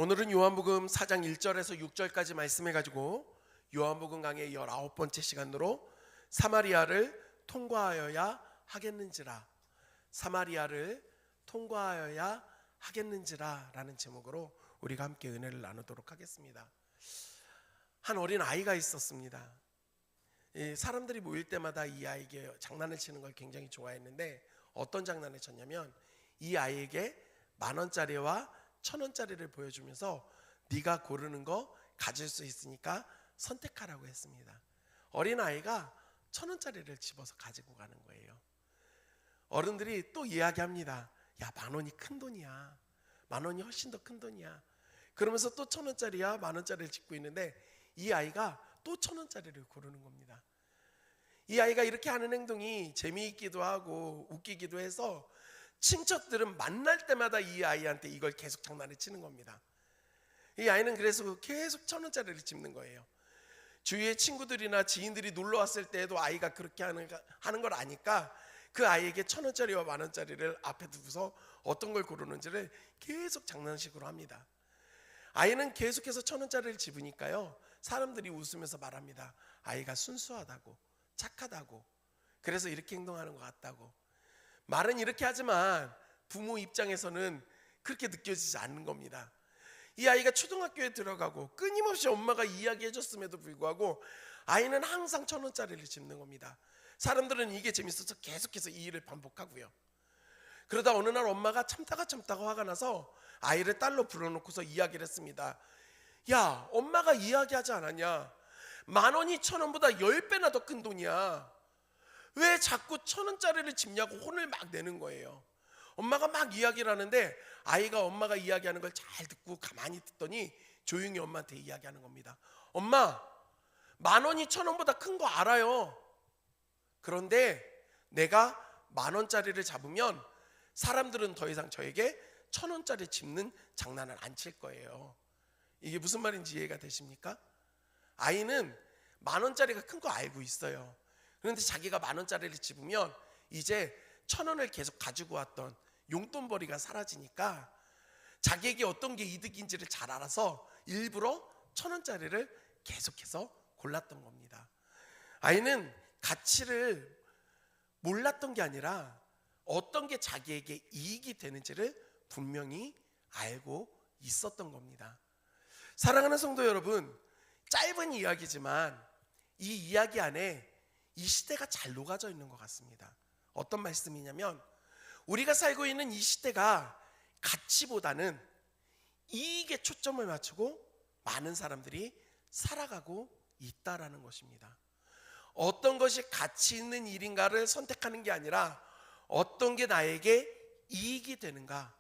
오늘은 요한복음 4장 1절에서 6절까지 말씀해가지고 요한복음 강의 19번째 시간으로 사마리아를 통과하여야 하겠는지라, 사마리아를 통과하여야 하겠는지라 라는 제목으로 우리가 함께 은혜를 나누도록 하겠습니다. 한 어린 아이가 있었습니다. 사람들이 모일 때마다 이 아이에게 장난을 치는 걸 굉장히 좋아했는데, 어떤 장난을 쳤냐면 이 아이에게 10,000원짜리와 1,000원짜리를 보여주면서 네가 고르는 거 가질 수 있으니까 선택하라고 했습니다. 어린아이가 1,000원짜리를 집어서 가지고 가는 거예요. 어른들이 또 이야기합니다. 야, 10,000원이 큰 돈이야. 10,000원이 훨씬 더 큰 돈이야. 그러면서 또 1,000원짜리와 10,000원짜리를 짚고 있는데 이 아이가 또 1,000원짜리를 고르는 겁니다. 이 아이가 이렇게 하는 행동이 재미있기도 하고 웃기기도 해서 친척들은 만날 때마다 이 아이한테 이걸 계속 장난을 치는 겁니다. 이 아이는 그래서 계속 1,000원짜리를 짚는 거예요. 주위의 친구들이나 지인들이 놀러 왔을 때에도 아이가 그렇게 하는 걸 아니까 그 아이에게 1,000원짜리와 10,000원짜리를 앞에 두고서 어떤 걸 고르는지를 계속 장난식으로 합니다. 아이는 계속해서 1,000원짜리를 집으니까요, 사람들이 웃으면서 말합니다. 아이가 순수하다고, 착하다고, 그래서 이렇게 행동하는 것 같다고. 말은 이렇게 하지만 부모 입장에서는 그렇게 느껴지지 않는 겁니다. 이 아이가 초등학교에 들어가고 끊임없이 엄마가 이야기해 줬음에도 불구하고 아이는 항상 1,000원짜리를 집는 겁니다. 사람들은 이게 재밌어서 계속해서 이 일을 반복하고요. 그러다 어느 날 엄마가 참다가 화가 나서 아이를 딸로 불러놓고서 이야기를 했습니다. 야, 엄마가 이야기하지 않았냐? 10,000원이 1,000원보다 10배나 더 큰 돈이야. 왜 자꾸 1,000원짜리를 집냐고 혼을 막 내는 거예요. 엄마가 막 이야기를 하는데 아이가 엄마가 이야기하는 걸 잘 듣고 가만히 듣더니 조용히 엄마한테 이야기하는 겁니다. 엄마, 10,000원이 1,000원보다 큰 거 알아요. 그런데 내가 10,000원짜리를 잡으면 사람들은 더 이상 저에게 1,000원짜리 집는 장난을 안 칠 거예요. 이게 무슨 말인지 이해가 되십니까? 아이는 10,000원짜리가 큰 거 알고 있어요. 그런데 자기가 10,000원짜리를 집으면 이제 1,000원을 계속 가지고 왔던 용돈벌이가 사라지니까 자기에게 어떤 게 이득인지를 잘 알아서 일부러 1,000원짜리를 계속해서 골랐던 겁니다. 아이는 가치를 몰랐던 게 아니라 어떤 게 자기에게 이익이 되는지를 분명히 알고 있었던 겁니다. 사랑하는 성도 여러분, 짧은 이야기지만 이 이야기 안에 이 시대가 잘 녹아져 있는 것 같습니다. 어떤 말씀이냐면 우리가 살고 있는 이 시대가 가치보다는 이익에 초점을 맞추고 많은 사람들이 살아가고 있다라는 것입니다. 어떤 것이 가치 있는 일인가를 선택하는 게 아니라 어떤 게 나에게 이익이 되는가,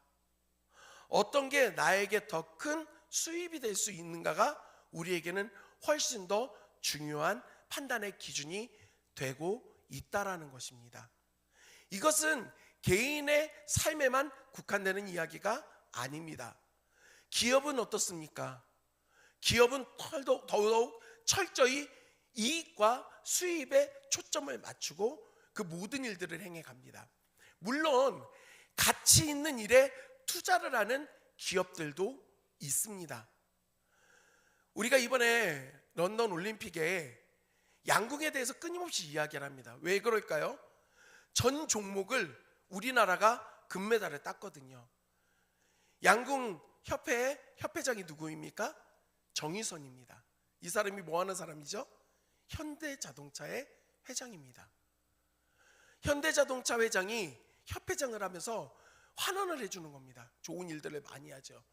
어떤 게 나에게 더 큰 수입이 될 수 있는가가 우리에게는 훨씬 더 중요한 판단의 기준이 되고 있다라는 것입니다. 이것은 개인의 삶에만 국한되는 이야기가 아닙니다. 기업은 어떻습니까? 기업은 더더욱 철저히 이익과 수입에 초점을 맞추고 그 모든 일들을 행해 갑니다. 물론 가치 있는 일에 투자를 하는 기업들도 있습니다. 우리가 이번에 런던 올림픽에 양궁에 대해서 끊임없이 이야기를 합니다. 왜 그럴까요? 전 종목을 우리나라가 금메달을 땄거든요. 양궁 협회의 협회장이 누구입니까? 정의선입니다. 이 사람이 뭐 하는 사람이죠? 현대자동차의 회장입니다. 현대자동차 회장이 협회장을 하면서 환원을 해주는 겁니다. 좋은 일들을 많이 하죠.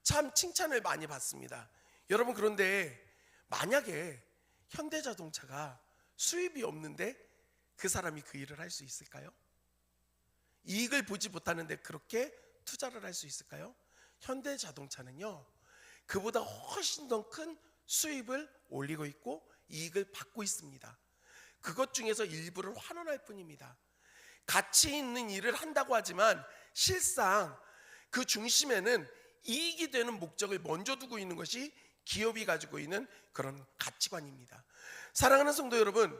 참 칭찬을 많이 받습니다. 여러분, 그런데 만약에 현대자동차가 수입이 없는데 그 사람이 그 일을 할 수 있을까요? 이익을 보지 못하는데 그렇게 투자를 할 수 있을까요? 현대자동차는요, 그보다 훨씬 더 큰 수입을 올리고 있고 이익을 받고 있습니다. 그것 중에서 일부를 환원할 뿐입니다. 가치 있는 일을 한다고 하지만 실상 그 중심에는 이익이 되는 목적을 먼저 두고 있는 것이 기업이 가지고 있는 그런 가치관입니다. 사랑하는 성도 여러분,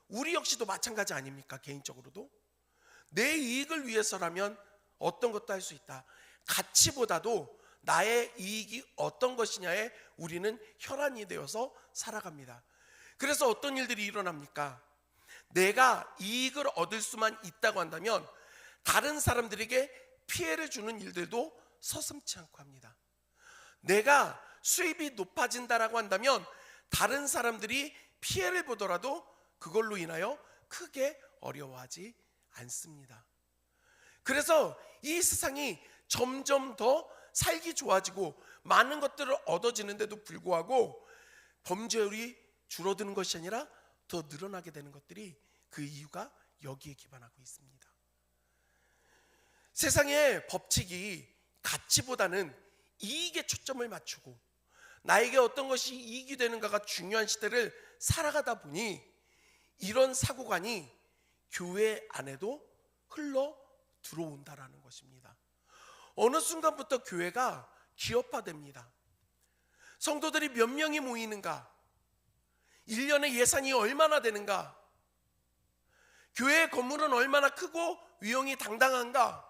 우리 역시도 마찬가지 아닙니까? 개인적으로도 내 이익을 위해서라면 어떤 것도 할 수 있다. 가치보다도 나의 이익이 어떤 것이냐에 우리는 혈안이 되어서 살아갑니다. 그래서 어떤 일들이 일어납니까? 내가 이익을 얻을 수만 있다고 한다면 다른 사람들에게 피해를 주는 일들도 서슴지 않고 합니다. 내가 수입이 높아진다라고 한다면 다른 사람들이 피해를 보더라도 그걸로 인하여 크게 어려워하지 않습니다. 그래서 이 세상이 점점 더 살기 좋아지고 많은 것들을 얻어지는데도 불구하고 범죄율이 줄어드는 것이 아니라 더 늘어나게 되는 것들이 그 이유가 여기에 기반하고 있습니다. 세상의 법칙이 가치보다는 이익에 초점을 맞추고 나에게 어떤 것이 이익이 되는가가 중요한 시대를 살아가다 보니 이런 사고관이 교회 안에도 흘러 들어온다라는 것입니다. 어느 순간부터 교회가 기업화됩니다. 성도들이 몇 명이 모이는가? 1년에 예산이 얼마나 되는가? 교회의 건물은 얼마나 크고 위용이 당당한가?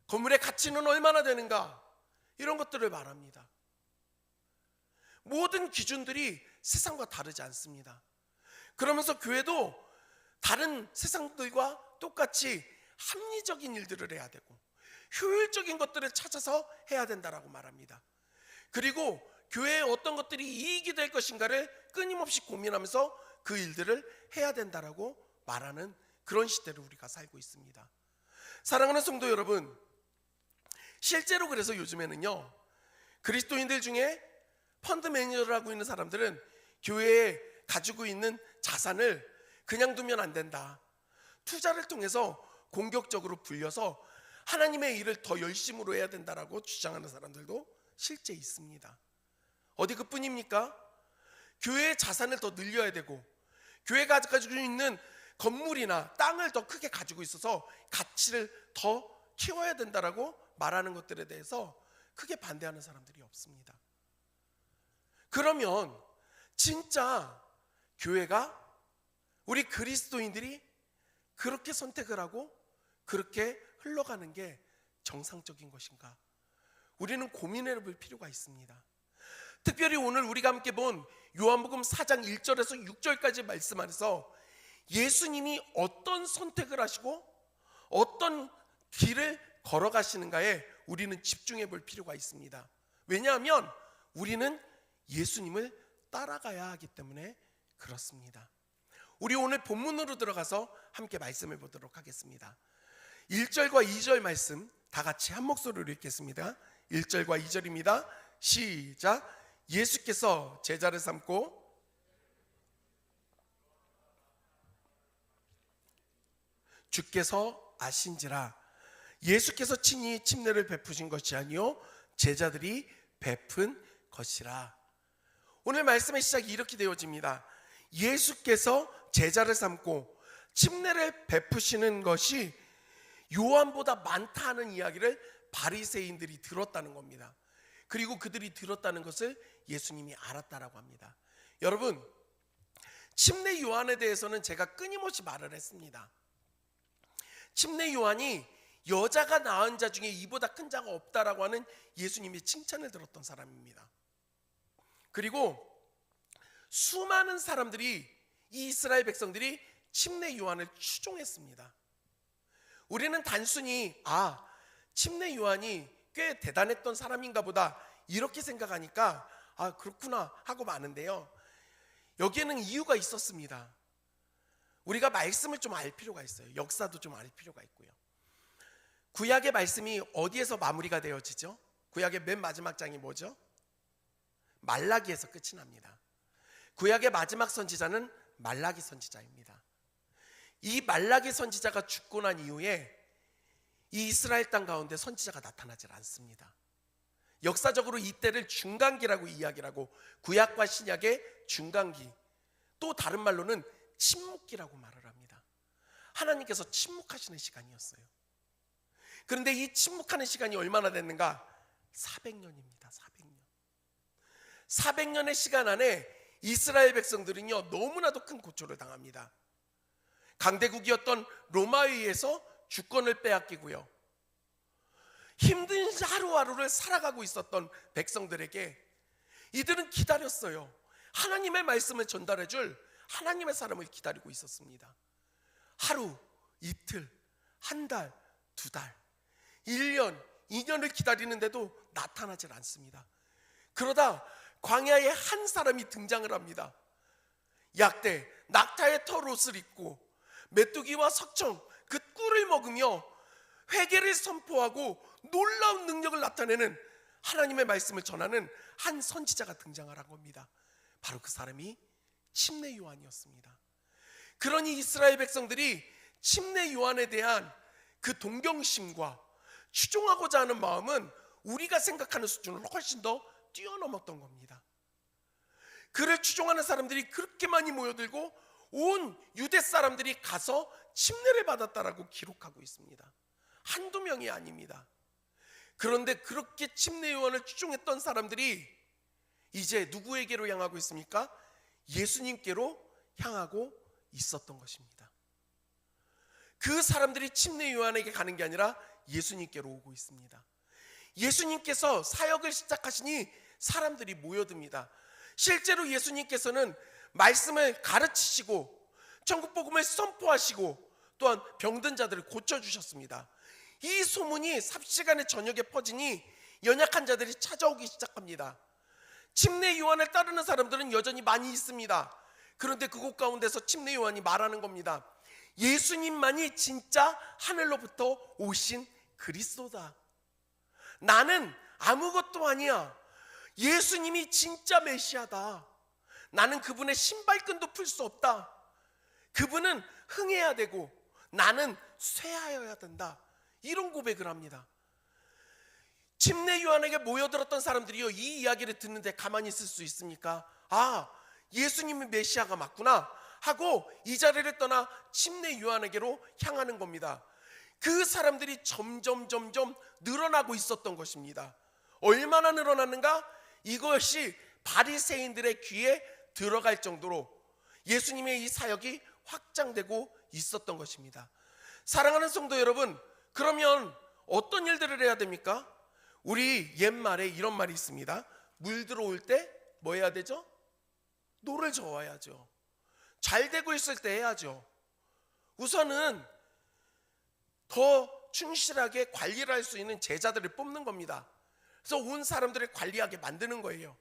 건물의 가치는 얼마나 되는가? 이런 것들을 말합니다. 모든 기준들이 세상과 다르지 않습니다. 그러면서 교회도 다른 세상들과 똑같이 합리적인 일들을 해야 되고 효율적인 것들을 찾아서 해야 된다라고 말합니다. 그리고 교회에 어떤 것들이 이익이 될 것인가를 끊임없이 고민하면서 그 일들을 해야 된다라고 말하는 그런 시대를 우리가 살고 있습니다. 사랑하는 성도 여러분, 실제로 그래서 요즘에는요, 그리스도인들 중에 펀드 매니저를 하고 있는 사람들은 교회에 가지고 있는 자산을 그냥 두면 안 된다. 투자를 통해서 공격적으로 불려서 하나님의 일을 더 열심으로 해야 된다라고 주장하는 사람들도 실제 있습니다. 어디 그뿐입니까? 교회의 자산을 더 늘려야 되고 교회가 가지고 있는 건물이나 땅을 더 크게 가지고 있어서 가치를 더 키워야 된다라고 말하는 것들에 대해서 크게 반대하는 사람들이 없습니다. 그러면 진짜 교회가 우리 그리스도인들이 그렇게 선택을 하고 그렇게 흘러가는 게 정상적인 것인가? 우리는 고민해 볼 필요가 있습니다. 특별히 오늘 우리가 함께 본 요한복음 4장 1절에서 6절까지 말씀 안에서 예수님이 어떤 선택을 하시고 어떤 길을 걸어가시는가에 우리는 집중해 볼 필요가 있습니다. 왜냐하면 우리는 예수님을 따라가야 하기 때문에 그렇습니다. 우리 오늘 본문으로 들어가서 함께 말씀을 보도록 하겠습니다. 1절과 2절 말씀 다 같이 한 목소리로 읽겠습니다. 1절과 2절입니다. 시작. 예수께서 제자를 삼고 주께서 아신지라. 예수께서 친히 침례를 베푸신 것이 아니요 제자들이 베푼 것이라. 오늘 말씀의 시작이 이렇게 되어집니다. 예수께서 제자를 삼고 침례를 베푸시는 것이 요한보다 많다 하는 이야기를 바리새인들이 들었다는 겁니다. 그리고 그들이 들었다는 것을 예수님이 알았다라고 합니다. 여러분, 침례 요한에 대해서는 제가 끊임없이 말을 했습니다. 침례 요한이 여자가 낳은 자 중에 이보다 큰 자가 없다라고 하는 예수님의 칭찬을 들었던 사람입니다. 그리고 수많은 사람들이, 이 이스라엘 백성들이 침례 요한을 추종했습니다. 우리는 단순히 침례 요한이 꽤 대단했던 사람인가 보다 이렇게 생각하니까 그렇구나 하고 마는데요, 여기에는 이유가 있었습니다. 우리가 말씀을 좀 알 필요가 있어요. 역사도 좀 알 필요가 있고요. 구약의 말씀이 어디에서 마무리가 되어지죠? 구약의 맨 마지막 장이 뭐죠? 말라기에서 끝이 납니다. 구약의 마지막 선지자는 말라기 선지자입니다. 이 말라기 선지자가 죽고 난 이후에 이 이스라엘 땅 가운데 선지자가 나타나질 않습니다. 역사적으로 이때를 중간기라고 이야기를 하고, 구약과 신약의 중간기, 또 다른 말로는 침묵기라고 말을 합니다. 하나님께서 침묵하시는 시간이었어요. 그런데 이 침묵하는 시간이 얼마나 됐는가? 400년입니다. 400년. 400년의 시간 안에 이스라엘 백성들은요, 너무나도 큰 고초를 당합니다. 강대국이었던 로마에 의해서 주권을 빼앗기고요, 힘든 하루하루를 살아가고 있었던 백성들에게 이들은 기다렸어요. 하나님의 말씀을 전달해 줄 하나님의 사람을 기다리고 있었습니다. 하루, 이틀, 한 달, 두 달, 1년, 2년을 기다리는데도 나타나질 않습니다. 그러다 광야에 한 사람이 등장을 합니다. 약대, 낙타의 털옷을 입고 메뚜기와 석청, 그 꿀을 먹으며 회개를 선포하고 놀라운 능력을 나타내는 하나님의 말씀을 전하는 한 선지자가 등장하는 겁니다. 바로 그 사람이 침례 요한이었습니다. 그러니 이스라엘 백성들이 침례 요한에 대한 그 동경심과 추종하고자 하는 마음은 우리가 생각하는 수준을 훨씬 더 뛰어넘었던 겁니다. 그를 추종하는 사람들이 그렇게 많이 모여들고 온 유대 사람들이 가서 침례를 받았다라고 기록하고 있습니다. 한두 명이 아닙니다. 그런데 그렇게 침례 요한을 추종했던 사람들이 이제 누구에게로 향하고 있습니까? 예수님께로 향하고 있었던 것입니다. 그 사람들이 침례 요한에게 가는 게 아니라 예수님께로 오고 있습니다. 예수님께서 사역을 시작하시니 사람들이 모여듭니다. 실제로 예수님께서는 말씀을 가르치시고 천국 복음을 선포하시고 또한 병든 자들을 고쳐주셨습니다. 이 소문이 삽시간에 저녁에 퍼지니 연약한 자들이 찾아오기 시작합니다. 침례 요한을 따르는 사람들은 여전히 많이 있습니다. 그런데 그곳 가운데서 침례 요한이 말하는 겁니다. 예수님만이 진짜 하늘로부터 오신 그리스도다. 나는 아무것도 아니야. 예수님이 진짜 메시아다. 나는 그분의 신발끈도 풀 수 없다. 그분은 흥해야 되고 나는 쇠하여야 된다. 이런 고백을 합니다. 침례 요한에게 모여들었던 사람들이요, 이 이야기를 듣는데 가만히 있을 수 있습니까? 아, 예수님이 메시아가 맞구나 하고 이 자리를 떠나 침례 요한에게로 향하는 겁니다. 그 사람들이 점점 늘어나고 있었던 것입니다. 얼마나 늘어났는가? 이것이 바리새인들의 귀에 들어갈 정도로 예수님의 이 사역이 확장되고 있었던 것입니다. 사랑하는 성도 여러분, 그러면 어떤 일들을 해야 됩니까? 우리 옛말에 이런 말이 있습니다. 물 들어올 때 뭐 해야 되죠? 노를 저어야죠. 잘 되고 있을 때 해야죠. 우선은 더 충실하게 관리를 할 수 있는 제자들을 뽑는 겁니다. 그래서 온 사람들을 관리하게 만드는 거예요.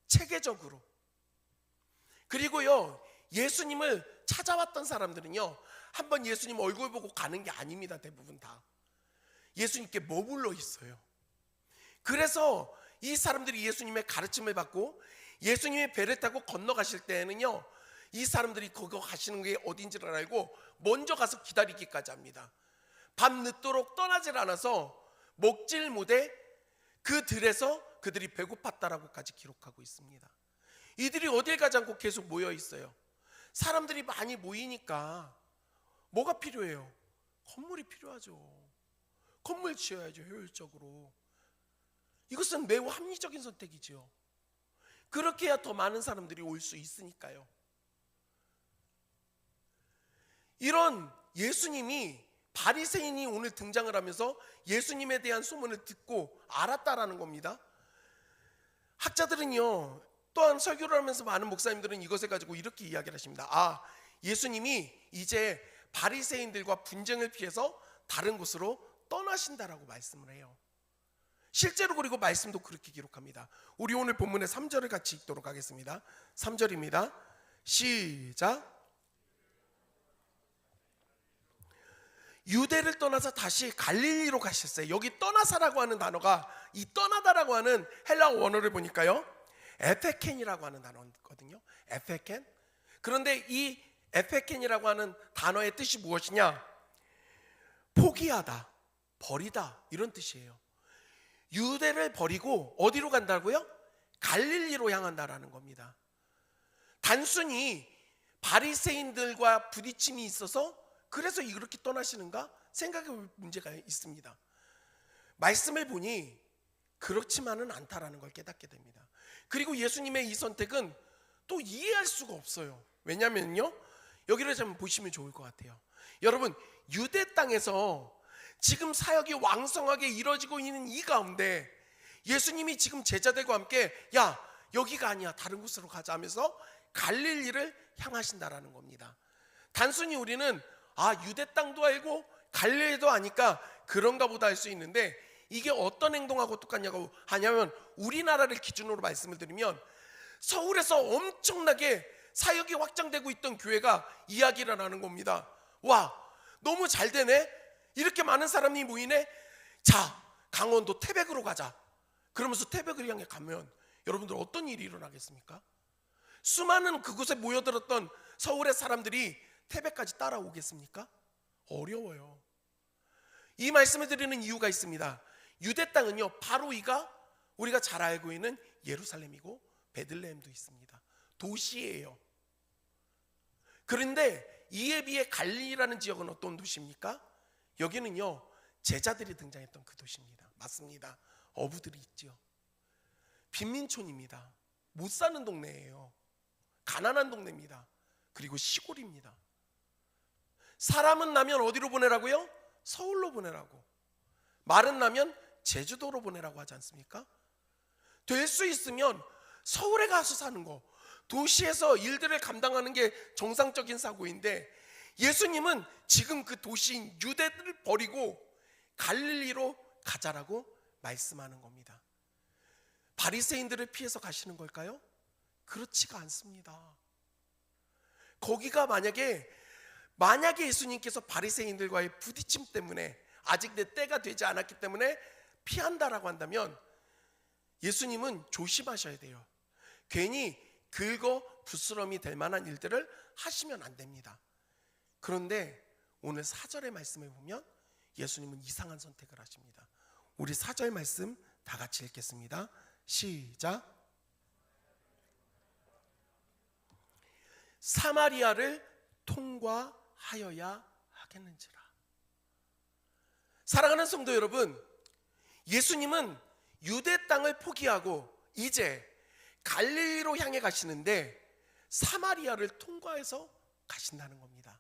체계적으로. 그리고요, 예수님을 찾아왔던 사람들은요, 한번 예수님 얼굴 보고 가는 게 아닙니다. 대부분 다 예수님께 머물러 있어요. 그래서 이 사람들이 예수님의 가르침을 받고 예수님이 배를 타고 건너가실 때에는요, 이 사람들이 거기 가시는 게 어딘지를 알고 먼저 가서 기다리기까지 합니다. 밤 늦도록 떠나질 않아서 먹질 못해 그 들에서 그들이 배고팠다라고까지 기록하고 있습니다. 이들이 어딜 가지 않고 계속 모여 있어요. 사람들이 많이 모이니까 뭐가 필요해요? 건물이 필요하죠. 건물 지어야죠, 효율적으로. 이것은 매우 합리적인 선택이지요. 그렇게 해야 더 많은 사람들이 올 수 있으니까요. 이런 예수님이, 바리새인이 오늘 등장을 하면서 예수님에 대한 소문을 듣고 알았다라는 겁니다. 학자들은요, 또한 설교를 하면서 많은 목사님들은 이것을 가지고 이렇게 이야기를 하십니다. 아, 예수님이 이제 바리새인들과 분쟁을 피해서 다른 곳으로 떠나신다라고 말씀을 해요. 실제로 그리고 말씀도 그렇게 기록합니다. 우리 오늘 본문의 3절을 같이 읽도록 하겠습니다. 3절입니다. 시작. 유대를 떠나서 다시 갈릴리로 가셨어요. 여기 떠나사라고 하는 단어가, 이 떠나다라고 하는 헬라어 원어를 보니까요, 에페켄이라고 하는 단어거든요. 에페켄. 그런데 이 에페켄이라고 하는 단어의 뜻이 무엇이냐? 포기하다, 버리다, 이런 뜻이에요. 유대를 버리고 어디로 간다고요? 갈릴리로 향한다라는 겁니다. 단순히 바리새인들과 부딪힘이 있어서 그래서 이렇게 떠나시는가 생각해 볼 문제가 있습니다. 말씀을 보니 그렇지만은 않다라는 걸 깨닫게 됩니다. 그리고 예수님의 이 선택은 또 이해할 수가 없어요. 왜냐면요, 여기를 좀 보시면 좋을 것 같아요. 여러분, 유대 땅에서 지금 사역이 왕성하게 이루어지고 있는 이 가운데 예수님이 지금 제자들과 함께 야, 여기가 아니야, 다른 곳으로 가자 하면서 갈릴리를 향하신다라는 겁니다. 단순히 우리는 유대 땅도 알고 갈릴리도 아니까 그런가 보다 할 수 있는데, 이게 어떤 행동하고 똑같냐고 하냐면, 우리나라를 기준으로 말씀을 드리면 서울에서 엄청나게 사역이 확장되고 있던 교회가 이야기를 하는 겁니다. 와, 너무 잘 되네, 이렇게 많은 사람이 모이네, 자, 강원도 태백으로 가자. 그러면서 태백을 향해 가면 여러분들 어떤 일이 일어나겠습니까? 수많은 그곳에 모여들었던 서울의 사람들이 태백까지 따라오겠습니까? 어려워요. 이 말씀을 드리는 이유가 있습니다. 유대 땅은요, 바로 이가 우리가 잘 알고 있는 예루살렘이고 베들레헴도 있습니다. 도시예요. 그런데 이에 비해 갈릴리라는 지역은 어떤 도시입니까? 여기는요, 제자들이 등장했던 그 도시입니다. 맞습니다. 어부들이 있죠. 빈민촌입니다. 못 사는 동네예요. 가난한 동네입니다. 그리고 시골입니다. 사람은 나면 어디로 보내라고요? 서울로 보내라고. 말은 나면 제주도로 보내라고 하지 않습니까? 될 수 있으면 서울에 가서 사는 거, 도시에서 일들을 감당하는 게 정상적인 사고인데, 예수님은 지금 그 도시인 유대를 버리고 갈릴리로 가자라고 말씀하는 겁니다. 바리새인들을 피해서 가시는 걸까요? 그렇지가 않습니다. 거기가 만약에 예수님께서 바리새인들과의 부딪힘 때문에 아직 내 때가 되지 않았기 때문에 피한다라고 한다면 예수님은 조심하셔야 돼요. 괜히 긁어 부스럼이 될 만한 일들을 하시면 안 됩니다. 그런데 오늘 4절의 말씀을 보면 예수님은 이상한 선택을 하십니다. 우리 4절 말씀 다 같이 읽겠습니다. 시작. 사마리아를 통과하여야 하겠는지라. 사랑하는 성도 여러분, 예수님은 유대 땅을 포기하고 이제 갈릴리로 향해 가시는데 사마리아를 통과해서 가신다는 겁니다.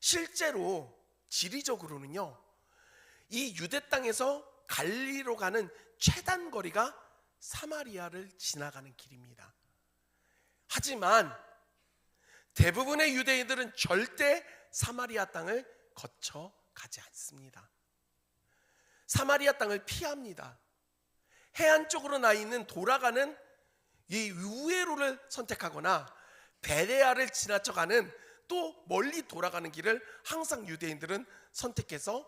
실제로 지리적으로는요, 이 유대 땅에서 갈릴리로 가는 최단 거리가 사마리아를 지나가는 길입니다. 하지만 대부분의 유대인들은 절대 사마리아 땅을 거쳐 가지 않습니다. 사마리아 땅을 피합니다. 해안 쪽으로 나 있는 돌아가는 이 우회로를 선택하거나 베레아를 지나쳐가는 또 멀리 돌아가는 길을 항상 유대인들은 선택해서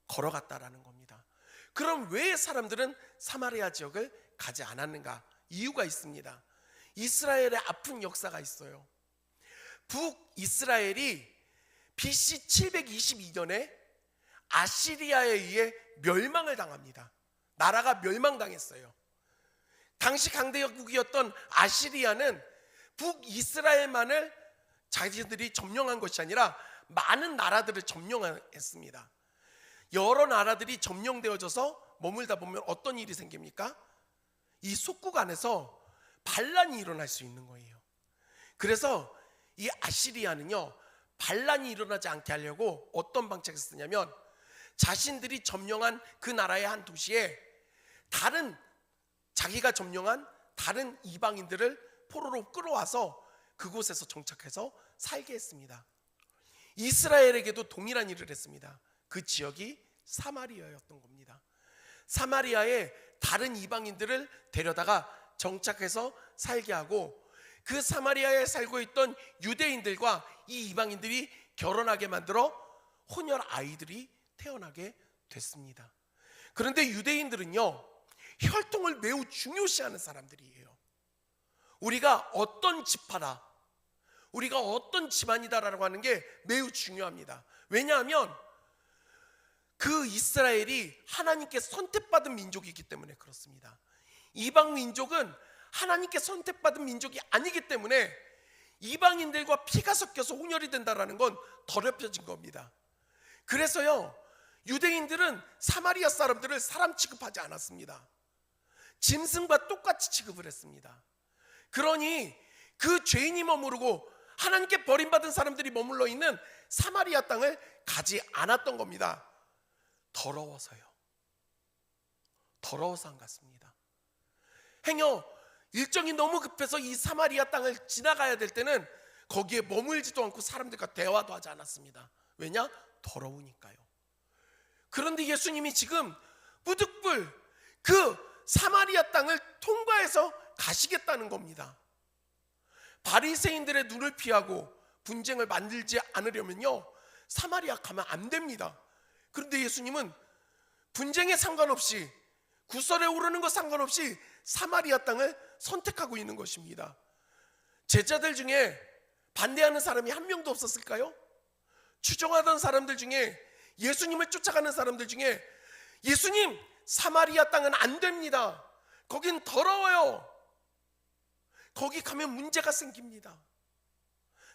걸어갔다라는 겁니다. 그럼 왜 사람들은 사마리아 지역을 가지 않았는가? 이유가 있습니다. 이스라엘의 아픈 역사가 있어요. 북이스라엘이 BC 722년에 아시리아에 의해 멸망을 당합니다. 나라가 멸망당했어요. 당시 강대국이었던 아시리아는 북이스라엘만을 자기들이 점령한 것이 아니라 많은 나라들을 점령했습니다. 여러 나라들이 점령되어져서 머물다 보면 어떤 일이 생깁니까? 이 속국 안에서 반란이 일어날 수 있는 거예요. 그래서 이 아시리아는요, 반란이 일어나지 않게 하려고 어떤 방책을 쓰냐면, 자신들이 점령한 그 나라의 한 도시에 자기가 점령한 다른 이방인들을 포로로 끌어와서 그곳에서 정착해서 살게 했습니다. 이스라엘에게도 동일한 일을 했습니다. 그 지역이 사마리아였던 겁니다. 사마리아에 다른 이방인들을 데려다가 정착해서 살게 하고, 그 사마리아에 살고 있던 유대인들과 이 이방인들이 결혼하게 만들어 혼혈 아이들이 태어나게 됐습니다. 그런데 유대인들은요, 혈통을 매우 중요시하는 사람들이에요. 우리가 어떤 지파다, 우리가 어떤 집안이다라고 하는 게 매우 중요합니다. 왜냐하면 그 이스라엘이 하나님께 선택받은 민족이기 때문에 그렇습니다. 이방 민족은 하나님께 선택받은 민족이 아니기 때문에 이방인들과 피가 섞여서 혼혈이 된다는 건 더럽혀진 겁니다. 그래서요, 유대인들은 사마리아 사람들을 사람 취급하지 않았습니다. 짐승과 똑같이 취급을 했습니다. 그러니 그 죄인이 머무르고 하나님께 버림받은 사람들이 머물러 있는 사마리아 땅을 가지 않았던 겁니다. 더러워서요. 더러워서 안 갔습니다. 행여 일정이 너무 급해서 이 사마리아 땅을 지나가야 될 때는 거기에 머물지도 않고 사람들과 대화도 하지 않았습니다. 왜냐? 더러우니까요. 그런데 예수님이 지금 무득불 그 사마리아 땅을 통과해서 가시겠다는 겁니다. 바리새인들의 눈을 피하고 분쟁을 만들지 않으려면요, 사마리아 가면 안 됩니다. 그런데 예수님은 분쟁에 상관없이, 구설에 오르는 것 상관없이 사마리아 땅을 선택하고 있는 것입니다. 제자들 중에 반대하는 사람이 한 명도 없었을까요? 추종하던 사람들 중에, 예수님을 쫓아가는 사람들 중에, 예수님, 사마리아 땅은 안 됩니다. 거긴 더러워요. 거기 가면 문제가 생깁니다.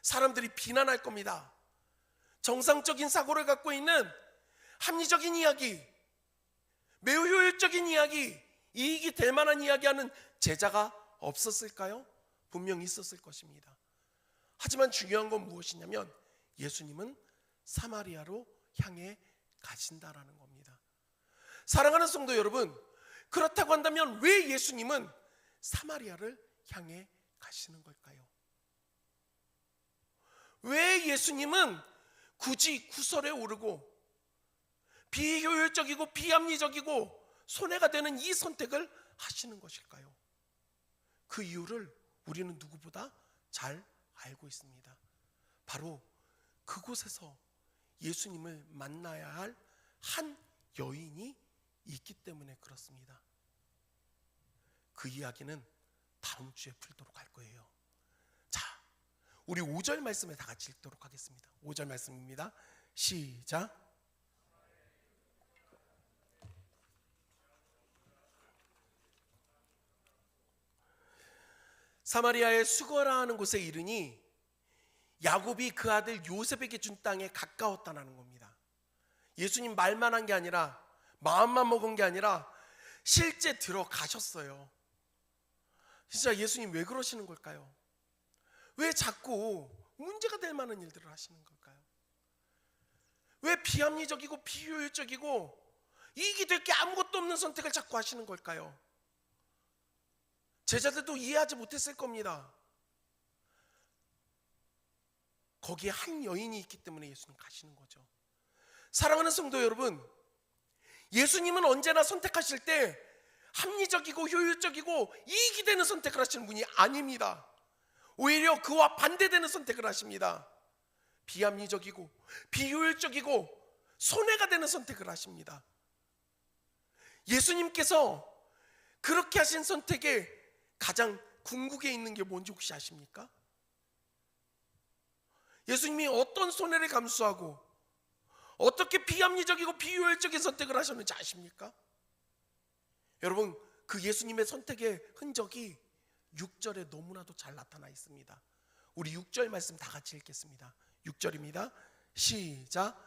사람들이 비난할 겁니다. 정상적인 사고를 갖고 있는 합리적인 이야기, 매우 효율적인 이야기, 이익이 될 만한 이야기하는 제자가 없었을까요? 분명히 있었을 것입니다. 하지만 중요한 건 무엇이냐면 예수님은 사마리아로 향해 가신다라는 겁니다. 사랑하는 성도 여러분, 그렇다고 한다면 왜 예수님은 사마리아를 향해 가시는 걸까요? 왜 예수님은 굳이 구설에 오르고 비효율적이고 비합리적이고 손해가 되는 이 선택을 하시는 것일까요? 그 이유를 우리는 누구보다 잘 알고 있습니다. 바로 그곳에서 예수님을 만나야 할 한 여인이 있기 때문에 그렇습니다. 그 이야기는 다음 주에 풀도록 할 거예요. 자, 우리 5절 말씀에 다 같이 읽도록 하겠습니다. 5절 말씀입니다. 시작. 사마리아의 수거라 하는 곳에 이르니 야곱이 그 아들 요셉에게 준 땅에 가까웠다는 겁니다. 예수님 말만 한 게 아니라, 마음만 먹은 게 아니라 실제 들어가셨어요. 진짜 예수님 왜 그러시는 걸까요? 왜 자꾸 문제가 될 만한 일들을 하시는 걸까요? 왜 비합리적이고 비효율적이고 이익이 될 게 아무것도 없는 선택을 자꾸 하시는 걸까요? 제자들도 이해하지 못했을 겁니다. 거기에 한 여인이 있기 때문에 예수님 가시는 거죠. 사랑하는 성도 여러분, 예수님은 언제나 선택하실 때 합리적이고 효율적이고 이익이 되는 선택을 하시는 분이 아닙니다. 오히려 그와 반대되는 선택을 하십니다. 비합리적이고 비효율적이고 손해가 되는 선택을 하십니다. 예수님께서 그렇게 하신 선택에 가장 궁극에 있는 게 뭔지 혹시 아십니까? 예수님이 어떤 손해를 감수하고 어떻게 비합리적이고 비효율적인 선택을 하셨는지 아십니까? 여러분, 그 예수님의 선택의 흔적이 6절에 너무나도 잘 나타나 있습니다. 우리 6절 말씀 다 같이 읽겠습니다. 6절입니다. 시작.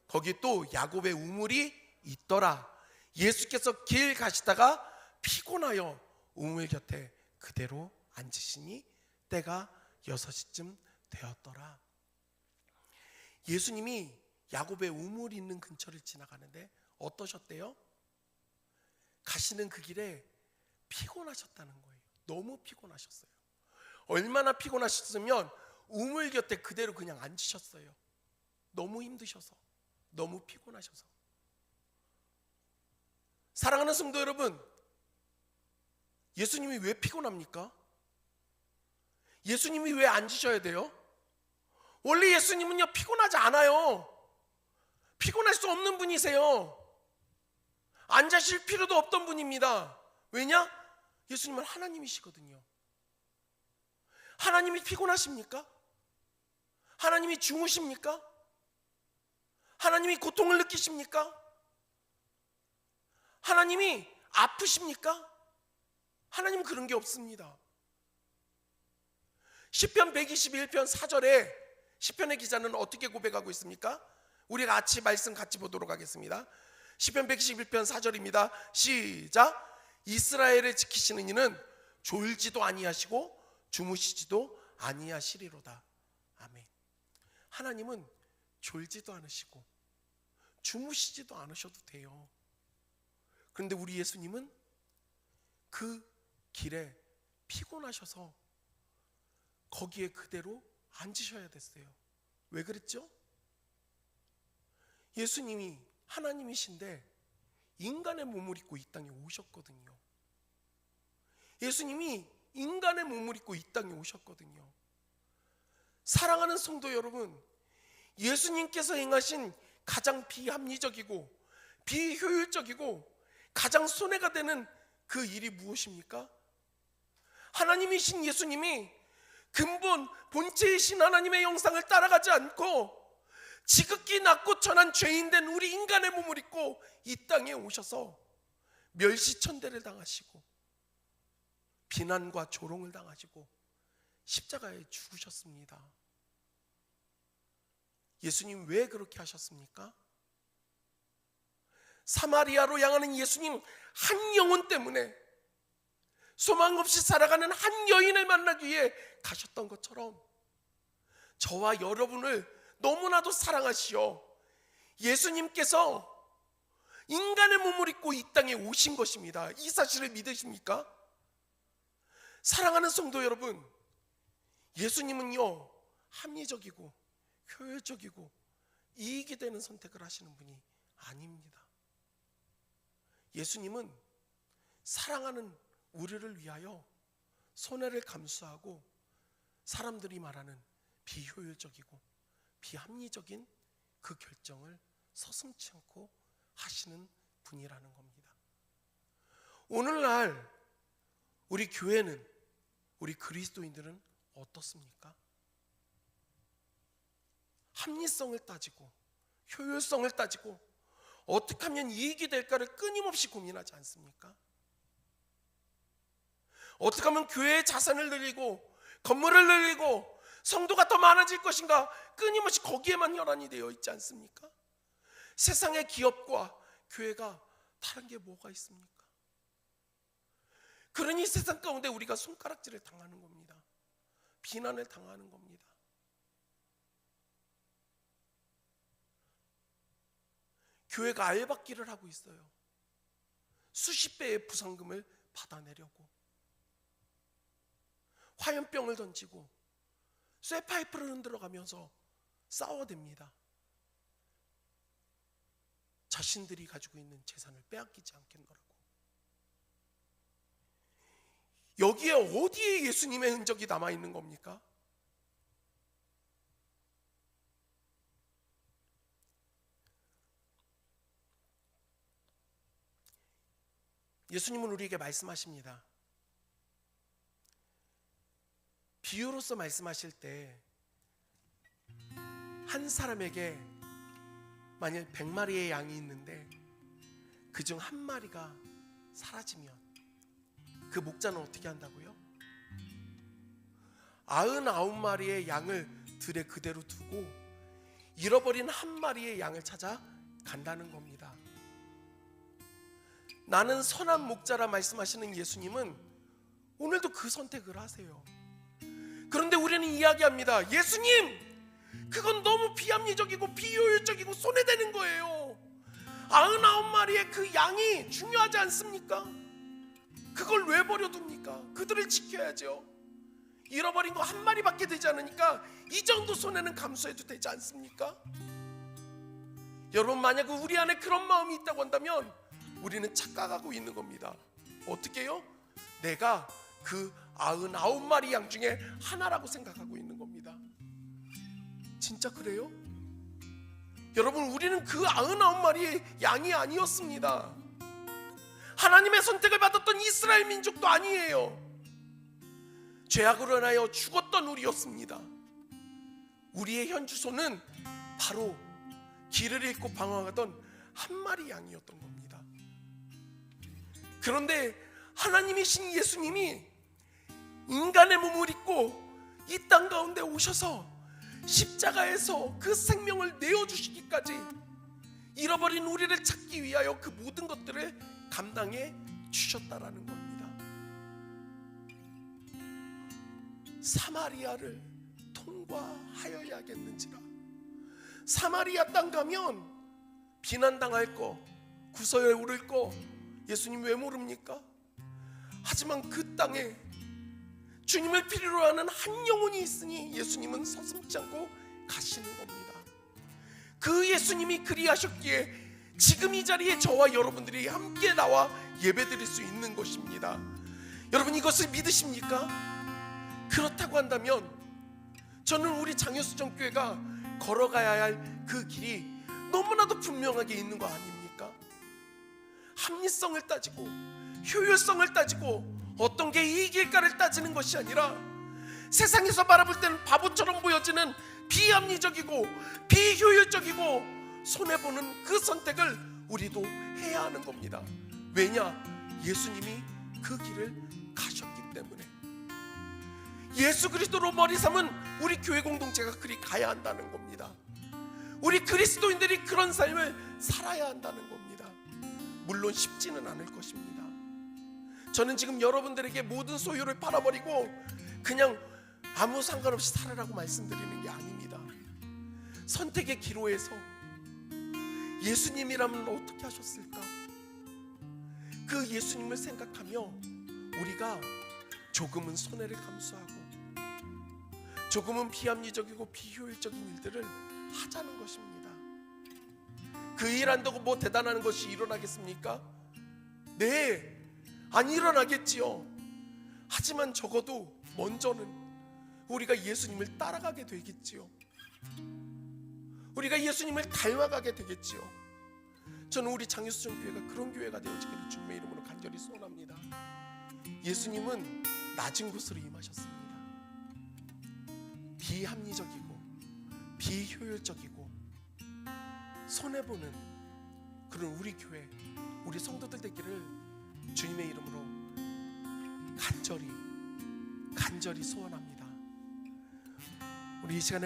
거기 또 야곱의 우물이 있더라. 예수께서 길 가시다가 피곤하여 우물 곁에 그대로 앉으시니 때가 6시쯤 되었더라. 예수님이 야곱의 우물이 있는 근처를 지나가는데 어떠셨대요? 가시는 그 길에 피곤하셨다는 거예요. 너무 피곤하셨어요. 얼마나 피곤하셨으면 우물 곁에 그대로 그냥 앉으셨어요. 너무 힘드셔서, 너무 피곤하셔서. 사랑하는 성도 여러분, 예수님이 왜 피곤합니까? 예수님이 왜 앉으셔야 돼요? 원래 예수님은요, 피곤하지 않아요. 피곤할 수 없는 분이세요. 앉으실 필요도 없던 분입니다. 왜냐? 예수님은 하나님이시거든요. 하나님이 피곤하십니까? 하나님이 주무십니까? 하나님이 고통을 느끼십니까? 하나님이 아프십니까? 하나님은 그런 게 없습니다. 시편 121편 4절에 시편의 기자는 어떻게 고백하고 있습니까? 우리가 같이 말씀 같이 보도록 하겠습니다. 시편 121편 4절입니다. 시작. 이스라엘을 지키시는 이는 졸지도 아니하시고 주무시지도 아니하시리로다. 아멘. 하나님은 졸지도 않으시고 주무시지도 않으셔도 돼요. 그런데 우리 예수님은 그 길에 피곤하셔서 거기에 그대로 앉으셔야 됐어요. 왜 그랬죠? 예수님이 하나님이신데 인간의 몸을 입고 이 땅에 오셨거든요. 예수님이 인간의 몸을 입고 이 땅에 오셨거든요. 사랑하는 성도 여러분, 예수님께서 행하신 가장 비합리적이고 비효율적이고 가장 손해가 되는 그 일이 무엇입니까? 하나님이신 예수님이 근본 본체이신 하나님의 형상을 따라가지 않고 지극히 낮고 천한 죄인된 우리 인간의 몸을 입고 이 땅에 오셔서 멸시천대를 당하시고 비난과 조롱을 당하시고 십자가에 죽으셨습니다. 예수님 왜 그렇게 하셨습니까? 사마리아로 향하는 예수님 한 영혼 때문에 소망 없이 살아가는 한 여인을 만나기 위해 가셨던 것처럼 저와 여러분을 너무나도 사랑하시어 예수님께서 인간의 몸을 입고 이 땅에 오신 것입니다. 이 사실을 믿으십니까? 사랑하는 성도 여러분, 예수님은요 합리적이고 효율적이고 이익이 되는 선택을 하시는 분이 아닙니다. 예수님은 사랑하는 우리를 위하여 손해를 감수하고 사람들이 말하는 비효율적이고 비합리적인 그 결정을 서슴지 않고 하시는 분이라는 겁니다. 오늘날 우리 교회는, 우리 그리스도인들은 어떻습니까? 합리성을 따지고 효율성을 따지고 어떻게 하면 이익이 될까를 끊임없이 고민하지 않습니까? 어떻게 하면 교회의 자산을 늘리고 건물을 늘리고 성도가 더 많아질 것인가 끊임없이 거기에만 혈안이 되어 있지 않습니까? 세상의 기업과 교회가 다른 게 뭐가 있습니까? 그러니 세상 가운데 우리가 손가락질을 당하는 겁니다. 비난을 당하는 겁니다. 교회가 알박기를 하고 있어요. 수십 배의 부상금을 받아내려고 화염병을 던지고 쇠파이프를 흔들어가면서 싸워댑니다. 자신들이 가지고 있는 재산을 빼앗기지 않겠노라고. 여기에 어디에 예수님의 흔적이 남아있는 겁니까? 예수님은 우리에게 말씀하십니다. 비유로서 말씀하실 때 한 사람에게 만일 100마리의 양이 있는데 그중 한 마리가 사라지면 그 목자는 어떻게 한다고요? 99마리의 양을 들에 그대로 두고 잃어버린 한 마리의 양을 찾아 간다는 겁니다. 나는 선한 목자라 말씀하시는 예수님은 오늘도 그 선택을 하세요. 그런데 우리는 이야기합니다. 예수님, 그건 너무 비합리적이고 비효율적이고 손해되는 거예요. 99마리의 그 양이 중요하지 않습니까? 그걸 왜 버려둡니까? 그들을 지켜야죠. 잃어버린 거 한 마리밖에 되지 않으니까 이 정도 손해는 감수해도 되지 않습니까? 여러분, 만약 우리 안에 그런 마음이 있다고 한다면 우리는 착각하고 있는 겁니다. 어떻게 해요? 내가 그 99마리 양 중에 하나라고 생각하고 있는 겁니다. 진짜 그래요? 여러분, 우리는 그 99마리의 양이 아니었습니다. 하나님의 선택을 받았던 이스라엘 민족도 아니에요. 죄악으로 인하여 죽었던 우리였습니다. 우리의 현 주소는 바로 길을 잃고 방황하던 한 마리 양이었던 겁니다. 그런데 하나님이신 예수님이 인간의 몸을 입고 이 땅 가운데 오셔서 십자가에서 그 생명을 내어주시기까지 잃어버린 우리를 찾기 위하여 그 모든 것들을 감당해 주셨다라는 겁니다. 사마리아를 통과하여야겠는지라. 사마리아 땅 가면 비난당할 거, 구설에 오를 거 예수님 왜 모릅니까? 하지만 그 땅에 주님을 필요로 하는 한 영혼이 있으니 예수님은 서슴지 않고 가시는 겁니다. 그 예수님이 그리하셨기에 지금 이 자리에 저와 여러분들이 함께 나와 예배드릴 수 있는 것입니다. 여러분, 이것을 믿으십니까? 그렇다고 한다면 저는 우리 장효수정교회가 걸어가야 할 그 길이 너무나도 분명하게 있는 거 아닙니까? 합리성을 따지고 효율성을 따지고 어떤 게 이길까를 따지는 것이 아니라 세상에서 바라볼 때는 바보처럼 보여지는 비합리적이고 비효율적이고 손해보는 그 선택을 우리도 해야 하는 겁니다. 왜냐? 예수님이 그 길을 가셨기 때문에. 예수 그리스도로 머리 삼은 우리 교회 공동체가 그리 가야 한다는 겁니다. 우리 그리스도인들이 그런 삶을 살아야 한다는 겁니다. 물론 쉽지는 않을 것입니다. 저는 지금 여러분들에게 모든 소유를 팔아버리고 그냥 아무 상관없이 살아라고 말씀드리는 게 아닙니다. 선택의 기로에서 예수님이라면 어떻게 하셨을까? 그 예수님을 생각하며 우리가 조금은 손해를 감수하고 조금은 비합리적이고 비효율적인 일들을 하자는 것입니다. 그 일 한다고 뭐 대단한 것이 일어나겠습니까? 네, 안 일어나겠지요. 하지만 적어도 먼저는 우리가 예수님을 따라가게 되겠지요. 우리가 예수님을 닮아가게 되겠지요. 저는 우리 장효수정교회가 그런 교회가 되어지기를 주님의 이름으로 간절히 소원합니다. 예수님은 낮은 곳으로 임하셨습니다. 비합리적이고 비효율적이고 손해보는 그런 우리 교회, 우리 성도들 되기를 주님의 이름으로 간절히 소원합니다. 우리 이 시간에